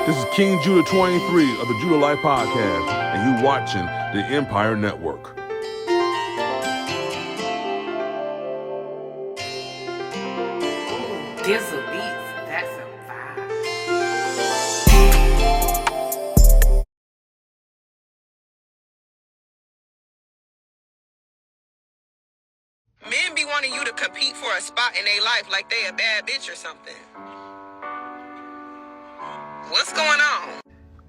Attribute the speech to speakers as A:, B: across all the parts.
A: This is King Judah 23 of the Judah Life Podcast, and you watching the Empire Network.
B: Dizzle beats, that's a vibe.
C: Men be wanting you to compete for a spot in their life like they a bad bitch or something. What's going on?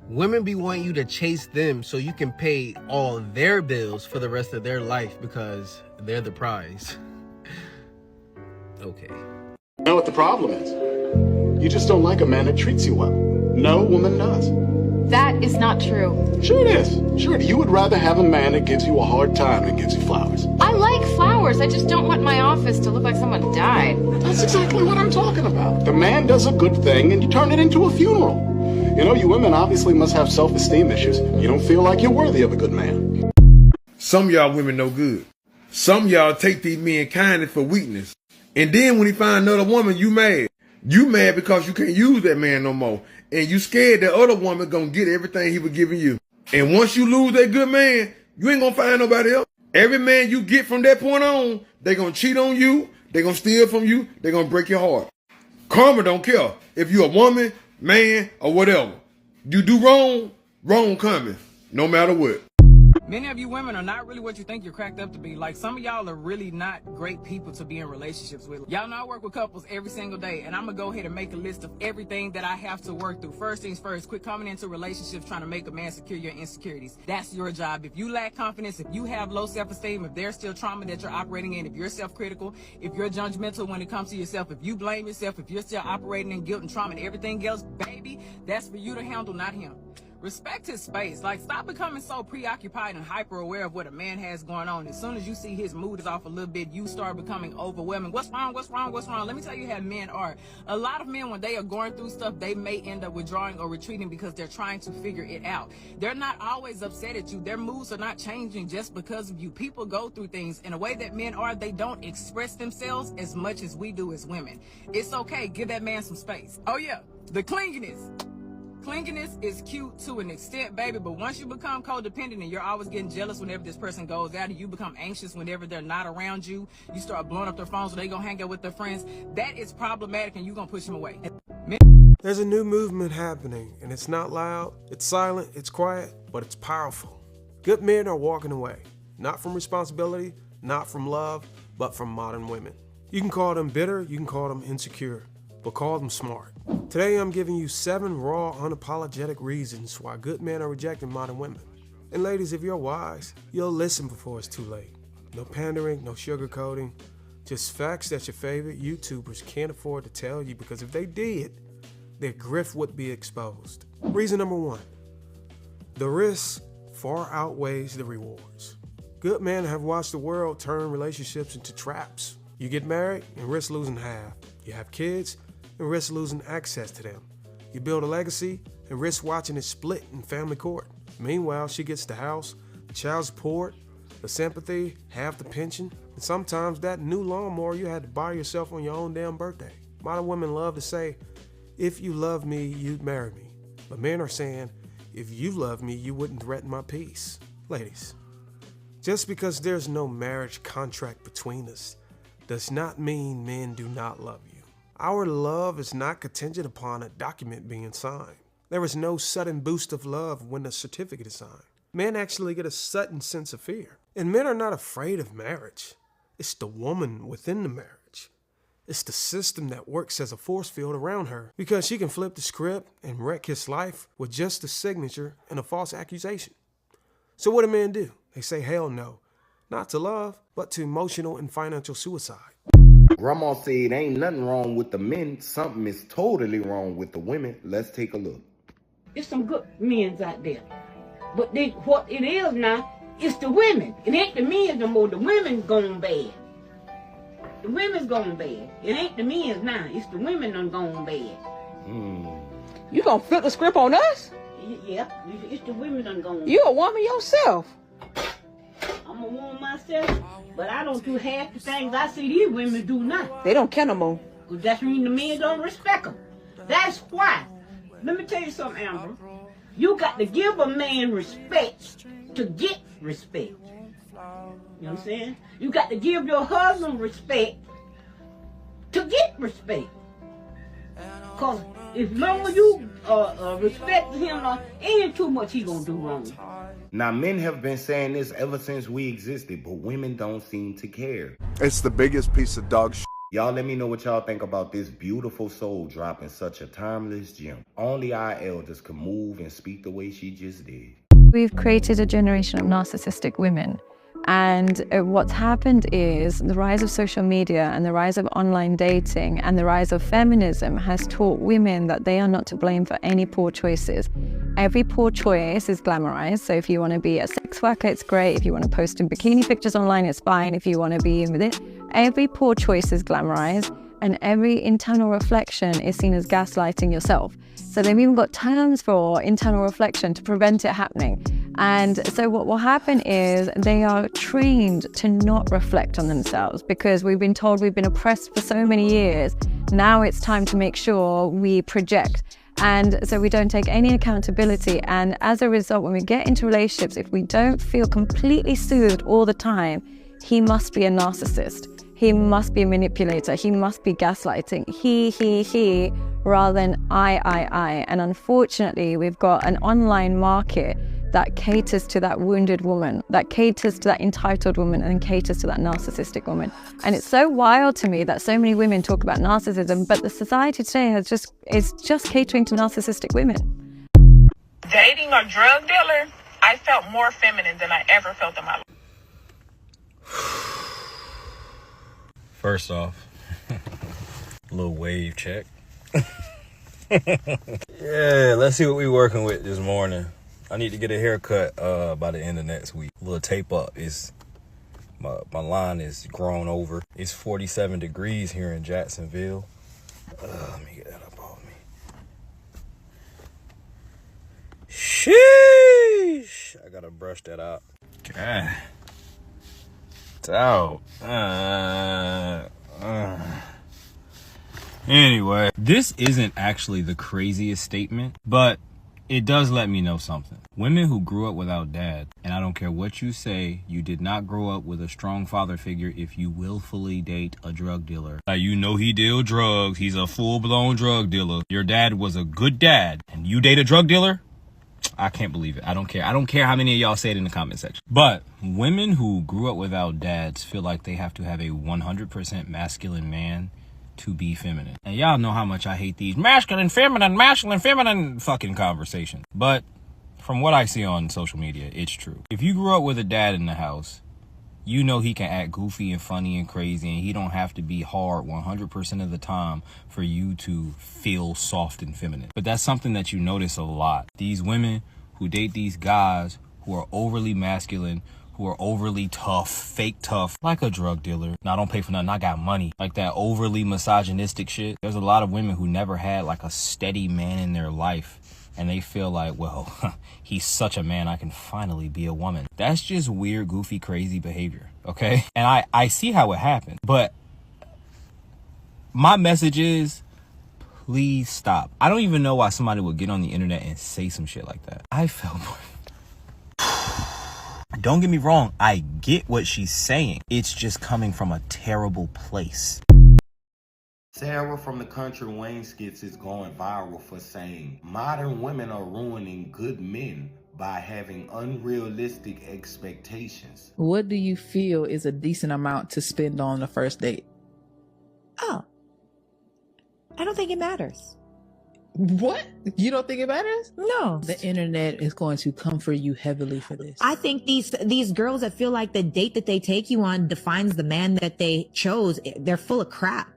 D: Women be wanting you to chase them so you can pay all their bills for the rest of their life because they're the prize. Okay.
E: You know what the problem is? You just don't like a man that treats you well. No woman does.
F: That is not true.
E: Sure it is. Sure, you would rather have a man that gives you a hard time than gives you flowers.
F: I like flowers. I just don't want my office to look like someone died.
E: That's exactly what I'm talking about. The man does a good thing and you turn it into a funeral. You know, you women obviously must have self-esteem issues. You don't feel like you're worthy of a good man.
A: Some of y'all women no good. Some of y'all take these men kindness for weakness. And then when he find another woman, you mad. You mad because you can't use that man no more. And you scared that other woman gonna get everything he was giving you. And once you lose that good man, you ain't gonna find nobody else. Every man you get from that point on, they gonna cheat on you, they gonna steal from you, they gonna break your heart. Karma don't care if you're a woman, man, or whatever. You do wrong, wrong coming, no matter what.
B: Many of you women are not really what you think you're cracked up to be. Like, some of y'all are really not great people to be in relationships with. Y'all know I work with couples every single day, and I'm gonna go ahead and make a list of everything that I have to work through. First things first, quit coming into relationships trying to make a man secure your insecurities. That's your job. If you lack confidence, if you have low self-esteem, if there's still trauma that you're operating in, if you're self-critical, if you're judgmental when it comes to yourself, if you blame yourself, if you're still operating in guilt and trauma and everything else, baby, that's for you to handle, not him. Respect his space. Like, stop becoming so preoccupied and hyper aware of what a man has going on. As soon as you see his mood is off a little bit, you start becoming overwhelming. What's wrong? What's wrong? What's wrong? Let me tell you how men are. A lot of men, when they are going through stuff, they may end up withdrawing or retreating because they're trying to figure it out. They're not always upset at you. Their moods are not changing just because of you. People go through things in a way that men are. They don't express themselves as much as we do as women. It's okay. Give that man some space. Oh yeah, the clinginess. Clinginess is cute to an extent, baby, but once you become codependent and you're always getting jealous whenever this person goes out and you become anxious whenever they're not around you, you start blowing up their phones so they gonna hang out with their friends, that is problematic and you're gonna push them away.
G: There's a new movement happening, and it's not loud, it's silent, it's quiet, but it's powerful. Good men are walking away, not from responsibility, not from love, but from modern women. You can call them bitter, you can call them insecure, but call them smart. Today I'm giving you 7 raw, unapologetic reasons why good men are rejecting modern women. And ladies, if you're wise, you'll listen before it's too late. No pandering, no sugarcoating, just facts that your favorite YouTubers can't afford to tell you, because if they did, their grift would be exposed. Reason number 1, the risk far outweighs the rewards. Good men have watched the world turn relationships into traps. You get married and risk losing half. You have kids and risk losing access to them. You build a legacy and risk watching it split in family court. Meanwhile, she gets the house, the child support, the sympathy, half the pension, and sometimes that new lawnmower you had to buy yourself on your own damn birthday. Modern women love to say, if you love me, you'd marry me. But men are saying, if you love me, you wouldn't threaten my peace. Ladies, just because there's no marriage contract between us does not mean men do not love you. Our love is not contingent upon a document being signed. There is no sudden boost of love when the certificate is signed. Men actually get a sudden sense of fear. And men are not afraid of marriage. It's the woman within the marriage. It's the system that works as a force field around her, because she can flip the script and wreck his life with just a signature and a false accusation. So what do men do? They say hell no. Not to love, but to emotional and financial suicide.
H: Grandma said ain't nothing wrong with the men, something is totally wrong with the women. Let's take a look.
I: There's some good men out there. But what it is now, it's the women. It ain't the men no more. The women's gone bad. The women's gone bad. It ain't the men's now. It's the women done gone bad.
B: You gonna flip the script on us?
I: Yeah, it's the women done gone bad.
B: You a woman yourself.
I: I'm a woman myself, but I don't do half the things I see these women do now.
B: They don't care no more.
I: Because that's when the men don't respect them. That's why. Let me tell you something, Amber. You got to give a man respect to get respect. You know what I'm saying? You got to give your husband respect to get respect. Because as long as you respect him, ain't too much he gonna do wrong.
H: Now, men have been saying this ever since we existed, but women don't seem to care.
J: It's the biggest piece of dog shit.
H: Y'all let me know what y'all think about this beautiful soul dropping such a timeless gem. Only our elders can move and speak the way she just did.
K: We've created a generation of narcissistic women. And what's happened is the rise of social media and the rise of online dating and the rise of feminism has taught women that they are not to blame for any poor choices. Every poor choice is glamorized. So if you want to be a sex worker, it's great. If you want to post in bikini pictures online, it's fine. If you want to be with it, every poor choice is glamorized. And every internal reflection is seen as gaslighting yourself. So they've even got terms for internal reflection to prevent it happening. And so what will happen is they are trained to not reflect on themselves because we've been told we've been oppressed for so many years. Now it's time to make sure we project. And so we don't take any accountability. And as a result, when we get into relationships, if we don't feel completely soothed all the time, he must be a narcissist. He must be a manipulator. He must be gaslighting. He, rather than I. And unfortunately, we've got an online market that caters to that wounded woman, that caters to that entitled woman, and caters to that narcissistic woman. And it's so wild to me that so many women talk about narcissism, but the society today is just catering to narcissistic women.
C: Dating a drug dealer, I felt more feminine than I ever felt in my life.
L: First off, a little wave check. Yeah, let's see what we're working with this morning. I need to get a haircut by the end of next week. A little tape up. My line is grown over. It's 47 degrees here in Jacksonville. Let me get that up off me. Sheesh. I gotta brush that out. God. It's out. Anyway, this isn't actually the craziest statement, but it does let me know something. Women who grew up without dad, and I don't care what you say, you did not grow up with a strong father figure if you willfully date a drug dealer. Like, you know he deal drugs, he's a full-blown drug dealer. Your dad was a good dad, and you date a drug dealer? I can't believe it. I don't care. I don't care how many of y'all say it in the comment section. But women who grew up without dads feel like they have to have a 100% masculine man to be feminine. And y'all know how much I hate these masculine, feminine fucking conversations. But from what I see on social media, it's true. If you grew up with a dad in the house, you know he can act goofy and funny and crazy, and he don't have to be hard 100% of the time for you to feel soft and feminine. But that's something that you notice a lot. These women who date these guys who are overly masculine, who are overly tough, fake tough, like a drug dealer. Now, I don't pay for nothing, I got money. Like that overly misogynistic shit. There's a lot of women who never had like a steady man in their life. And they feel like, well, he's such a man, I can finally be a woman. That's just weird, goofy, crazy behavior, okay? And I see how it happened. But my message is, please stop. I don't even know why somebody would get on the internet and say some shit like that. I felt Don't get me wrong, I get what she's saying. It's just coming from a terrible place.
H: Sarah from the Country Wayne skits is going viral for saying, modern women are ruining good men by having unrealistic expectations.
M: What do you feel is a decent amount to spend on the first date?
N: Oh, I don't think it matters.
M: What? You don't think it matters?
N: No.
M: The internet is going to come for you heavily for this.
N: I think these girls that feel like the date that they take you on defines the man that they chose, they're full of crap.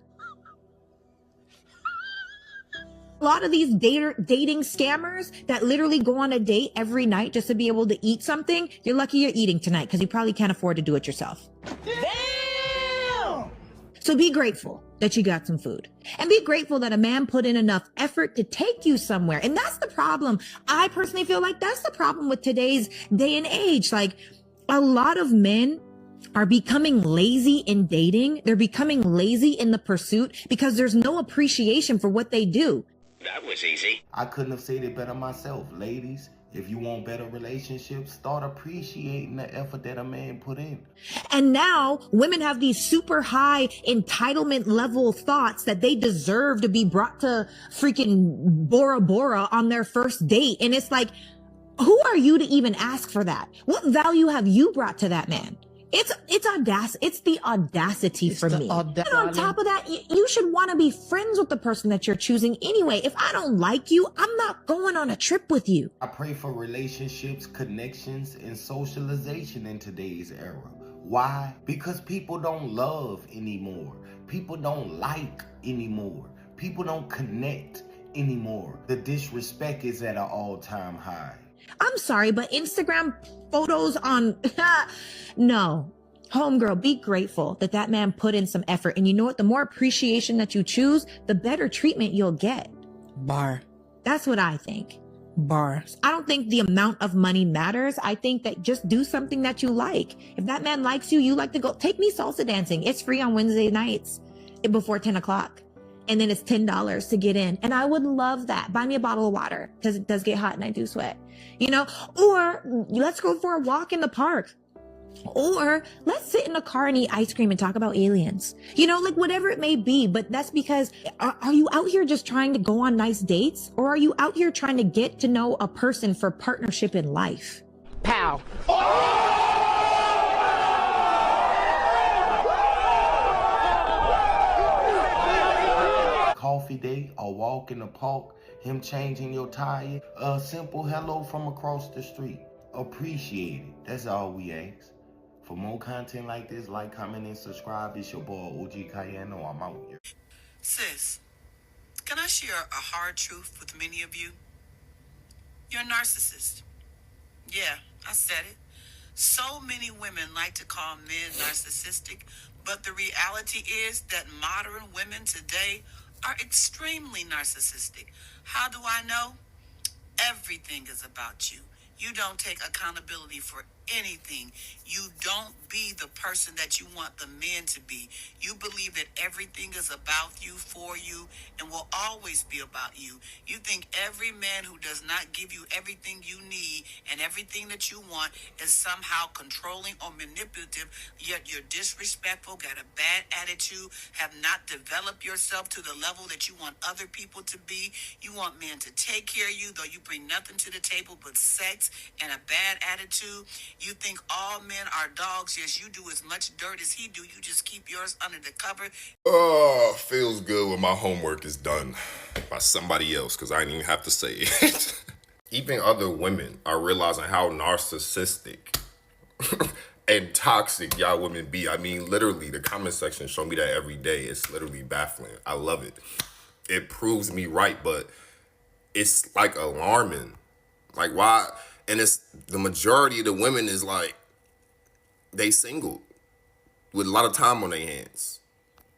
N: A lot of these dating scammers that literally go on a date every night just to be able to eat something, you're lucky you're eating tonight because you probably can't afford to do it yourself. Damn! So be grateful that you got some food. And be grateful that a man put in enough effort to take you somewhere. And that's the problem. I personally feel like that's the problem with today's day and age. Like, a lot of men are becoming lazy in dating. They're becoming lazy in the pursuit because there's no appreciation for what they do.
H: That was easy. I couldn't have said it better myself. Ladies, if you want better relationships, start appreciating the effort that a man put in.
N: And now women have these super high entitlement level thoughts that they deserve to be brought to freaking Bora Bora on their first date. And it's like, who are you to even ask for that? What value have you brought to that man? It's audacity. It's the audacity for me. And on top of that, you should want to be friends with the person that you're choosing anyway. If I don't like you, I'm not going on a trip with you.
H: I pray for relationships, connections, and socialization in today's era. Why? Because people don't love anymore. People don't like anymore. People don't connect anymore. The disrespect is at an all-time high.
N: I'm sorry, but Instagram photos on, no. Homegirl, be grateful that that man put in some effort. And you know what? The more appreciation that you choose, the better treatment you'll get.
M: Bar.
N: That's what I think.
M: Bar.
N: I don't think the amount of money matters. I think that just do something that you like. If that man likes you, you like to go, take me salsa dancing. It's free on Wednesday nights before 10 o'clock. And then it's $10 to get in. And I would love that. Buy me a bottle of water because it does get hot and I do sweat, you know, or let's go for a walk in the park. Or let's sit in a car and eat ice cream and talk about aliens, you know, like whatever it may be. But that's because are you out here just trying to go on nice dates, or are you out here trying to get to know a person for partnership in life?
I: Pow.
H: Coffee date, a walk in the park, him changing your tire, a simple hello from across the street. Appreciate it. That's all we ask. For more content like this, like, comment, and subscribe. It's your boy, OG Cayano. I'm out here.
O: Sis, can I share a hard truth with many of you? You're a narcissist. Yeah, I said it. So many women like to call men narcissistic, but the reality is that modern women today are extremely narcissistic. How do I know? Everything is about you. You don't take accountability for anything. You don't be the person that you want the men to be. You believe that everything is about you, for you, and will always be about you. You think every man who does not give you everything you need and everything that you want is somehow controlling or manipulative, yet you're disrespectful, got a bad attitude, have not developed yourself to the level that you want other people to be. You want men to take care of you, though you bring nothing to the table but sex and a bad attitude. You think all men are dogs. Yes, you do as much dirt as he do. You just keep yours under the cover.
P: Oh, feels good when my homework is done by somebody else, because I didn't even have to say it. Even other women are realizing how narcissistic and toxic y'all women be. I mean, literally, the comment section show me that every day. It's literally baffling. I love it. It proves me right, but it's like alarming. Like, why? And it's the majority of the women is like, they single with a lot of time on their hands.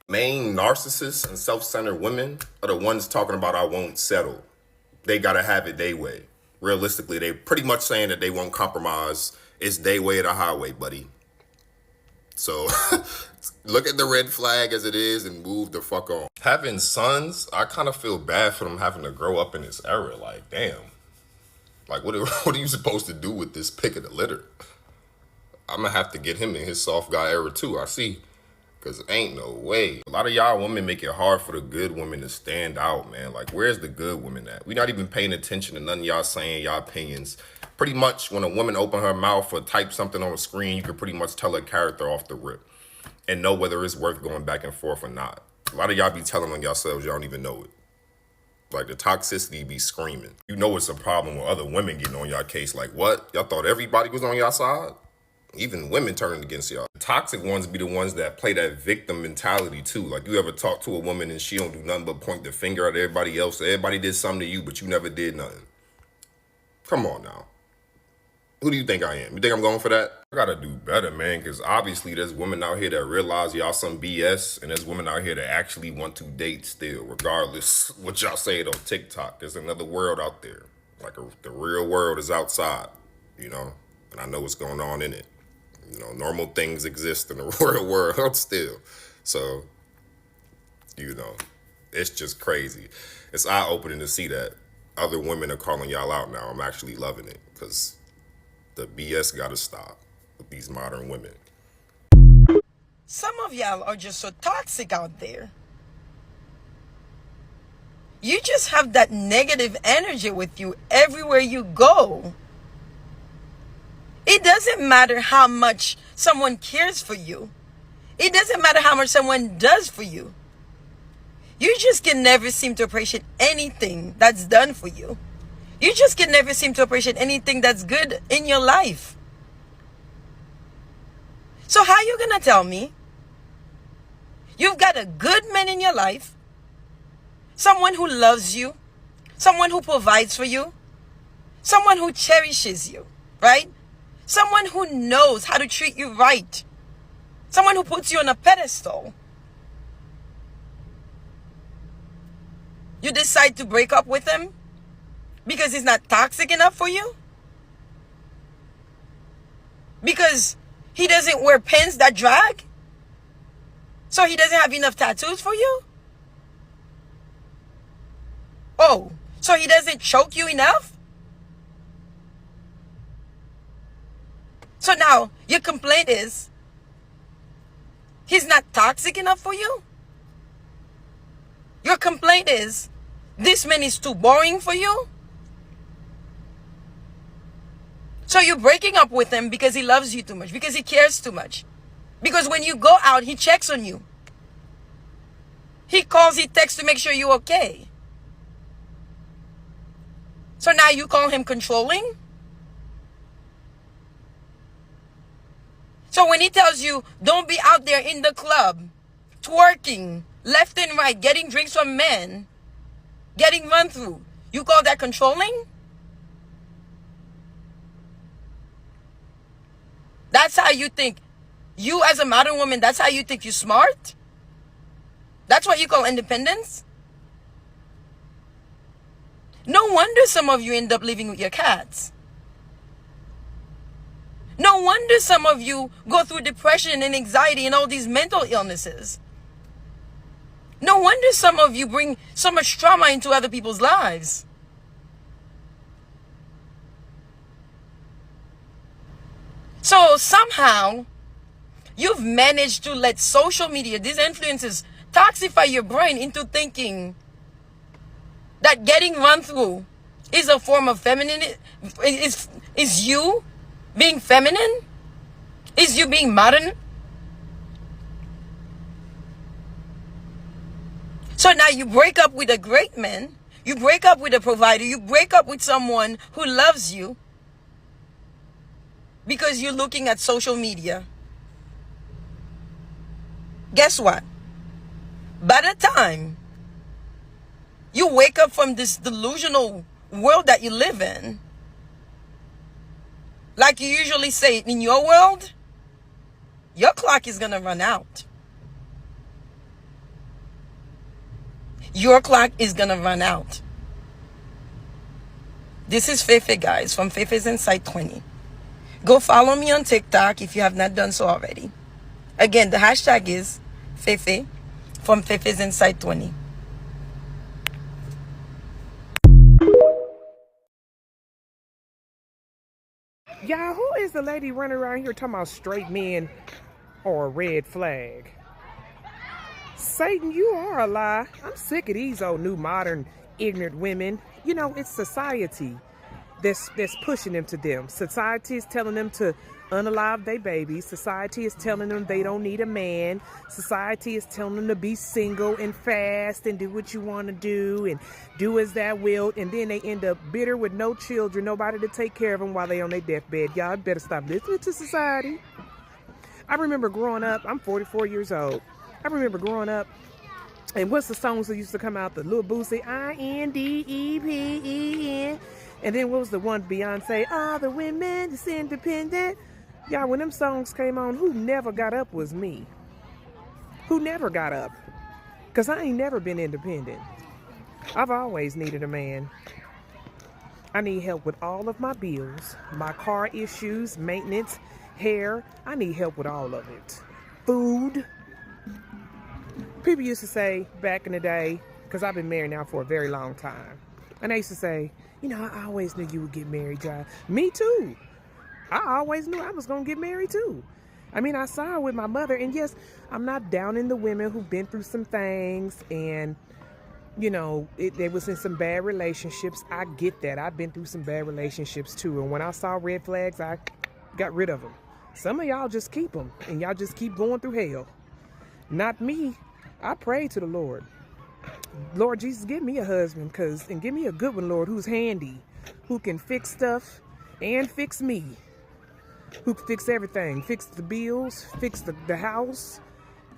P: Main narcissists and self-centered women are the ones talking about, I won't settle. They gotta have it their way. Realistically, they pretty much saying that they won't compromise. It's their way or the highway, buddy. So look at the red flag as it is and move the fuck on. Having sons, I kind of feel bad for them having to grow up in this era. Like, damn. Like, what are you supposed to do with this pick of the litter? I'm gonna have to get him in his soft guy era too, I see. Because ain't no way. A lot of y'all women make it hard for the good women to stand out, man. Like, where's the good women at? We not even paying attention to none of y'all saying y'all opinions. Pretty much when a woman open her mouth or type something on the screen, you can pretty much tell her character off the rip and know whether it's worth going back and forth or not. A lot of y'all be telling on yourselves, y'all don't even know it. Like, the toxicity be screaming. You know it's a problem with other women getting on y'all case. Like, what? Y'all thought everybody was on y'all side? Even women turning against y'all. The toxic ones be the ones that play that victim mentality too. Like, you ever talk to a woman and she don't do nothing but point the finger at everybody else. So everybody did something to you, but you never did nothing. Come on now. Who do you think I am? You think I'm going for that? I gotta do better, man, because obviously there's women out here that realize y'all some BS, and there's women out here that actually want to date still, regardless what y'all say it on TikTok. There's another world out there. Like, the real world is outside, you know? And I know what's going on in it. You know, normal things exist in the real world still. So, you know, It's just crazy. It's eye-opening to see that other women are calling y'all out now. I'm actually loving it because the BS gotta stop with these modern women.
Q: Some of y'all are just so toxic out there. You just have that negative energy with you everywhere you go. It doesn't matter how much someone cares for you. It doesn't matter how much someone does for you. You just can never seem to appreciate anything that's done for you. You just can never seem to appreciate anything that's good in your life. So how you gonna tell me you've got a good man in your life, someone who loves you, someone who provides for you, someone who cherishes you, right? Someone who knows how to treat you right, someone who puts you on a pedestal. You decide to break up with him because he's not toxic enough for you? Because he doesn't wear pants that drag? So he doesn't have enough tattoos for you? Oh, so he doesn't choke you enough? So now your complaint is he's not toxic enough for you? Your complaint is this man is too boring for you? So you're breaking up with him because he loves you too much, because he cares too much. Because when you go out, he checks on you. He calls, he texts to make sure you're okay. So now you call him controlling? So when he tells you, don't be out there in the club, twerking, left and right, getting drinks from men, getting run through, you call that controlling? That's how you think, you as a modern woman, that's how you think you're smart? That's what you call independence? No wonder some of you end up living with your cats. No wonder some of you go through depression and anxiety and all these mental illnesses. No wonder some of you bring so much trauma into other people's lives. So somehow, you've managed to let social media, these influences, toxify your brain into thinking that getting run through is a form of femininity, is you being feminine? Is you being modern? So now you break up with a great man, you break up with a provider, you break up with someone who loves you because you're looking at social media. Guess what? By the time you wake up from this delusional world that you live in, like you usually say in your world, your clock is gonna run out. Your clock is gonna run out. This is Fefe, guys, from Fefe's Inside 20. Go follow me on TikTok if you have not done so already. Again, the hashtag is Fefe from Fefe's Inside 20.
R: Y'all, who is the lady running around here talking about straight men or a red flag? Satan, you are a lie. I'm sick of these old new modern ignorant women. You know, it's society that's pushing them to them. Society is telling them to unalive their babies. Society is telling them they don't need a man. Society is telling them to be single and fast and do what you want to do and do as thou wilt. And then they end up bitter with no children, nobody to take care of them while they on their deathbed. Y'all better stop listening to society. I remember growing up, I'm 44 years old. I remember growing up, and what's the songs that used to come out? The Lil Boosie, INDEPEN. And then what was the one, Beyonce, all the women is independent. Y'all, when them songs came on, who never got up was me. Who never got up? Because I ain't never been independent. I've always needed a man. I need help with all of my bills, my car issues, maintenance, hair. I need help with all of it. Food. People used to say back in the day, because I've been married now for a very long time. And they used to say, you know, I always knew you would get married, Jai. Me too. I always knew I was going to get married too. I mean, I saw it with my mother. And yes, I'm not downing the women who've been through some things and, you know, they was in some bad relationships. I get that. I've been through some bad relationships too. And when I saw red flags, I got rid of them. Some of y'all just keep them and y'all just keep going through hell. Not me. I pray to the Lord. Lord Jesus, give me a husband, and give me a good one, Lord, who's handy, who can fix stuff and fix me, who can fix everything, fix the bills, fix the house,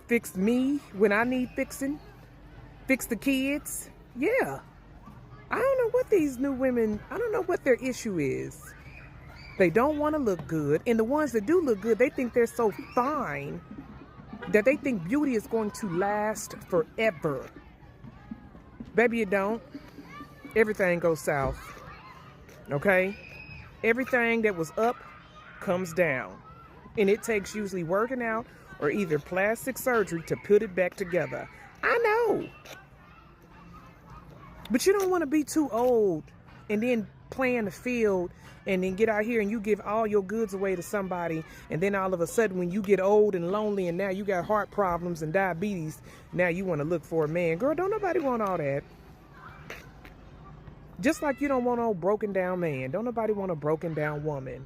R: fix me when I need fixing, fix the kids. Yeah. I don't know what these new women, I don't know what their issue is. They don't want to look good, and the ones that do look good, they think they're so fine that they think beauty is going to last forever. Baby, it don't. Everything goes south. Okay? Everything that was up comes down. And it takes usually working out or either plastic surgery to put it back together. I know. But you don't want to be too old and then play in the field and then get out here and you give all your goods away to somebody, and then all of a sudden when you get old and lonely and now you got heart problems and diabetes, now you want to look for a man. Girl, don't nobody want all that. Just like you don't want no broken down man. Don't nobody want a broken down woman.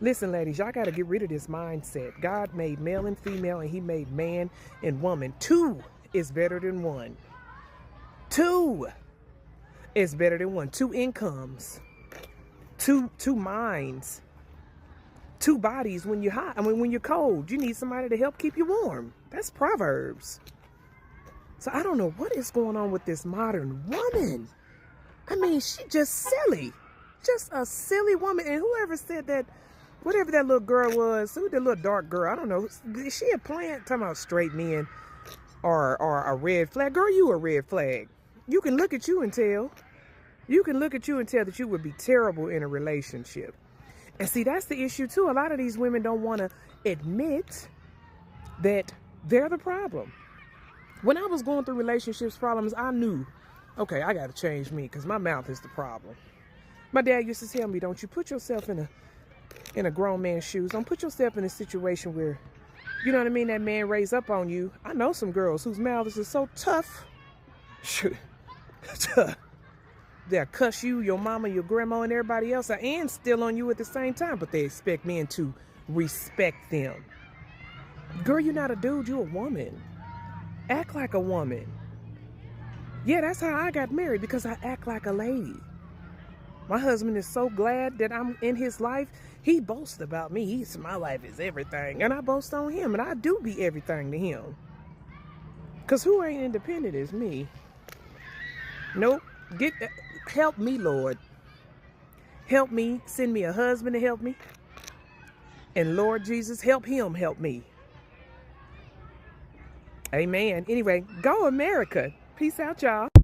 R: Listen, ladies, y'all got to get rid of this mindset. God made male and female, and he made man and woman. 2 is better than 1. 2 is better than 1. 2 incomes. Two minds, 2 bodies when you're hot. I mean, when you're cold, you need somebody to help keep you warm. That's Proverbs. So I don't know what is going on with this modern woman. I mean, she just silly, just a silly woman. And whoever said that, whatever that little girl was, who the little dark girl, I don't know. Is she a plant? Talking about straight men or a red flag? Girl, you a red flag. You can look at you and tell. You can look at you and tell that you would be terrible in a relationship. And see, that's the issue too. A lot of these women don't want to admit that they're the problem. When I was going through relationships problems, I knew, okay, I got to change me because my mouth is the problem. My dad used to tell me, don't you put yourself in a grown man's shoes. Don't put yourself in a situation where, you know what I mean, that man raised up on you. I know some girls whose mouths are so tough. They'll cuss you, your mama, your grandma, and everybody else, and still on you at the same time, but they expect men to respect them. Girl, you're not a dude, you're a woman. Act like a woman. Yeah, that's how I got married, because I act like a lady. My husband is so glad that I'm in his life. He boasts about me. He says my life is everything, and I boast on him, and I do be everything to him. Because who ain't independent is me. Nope. Help me, Lord. Help me. Send me a husband to help me. And Lord Jesus, help him help me. Amen. Anyway, go America. Peace out, y'all.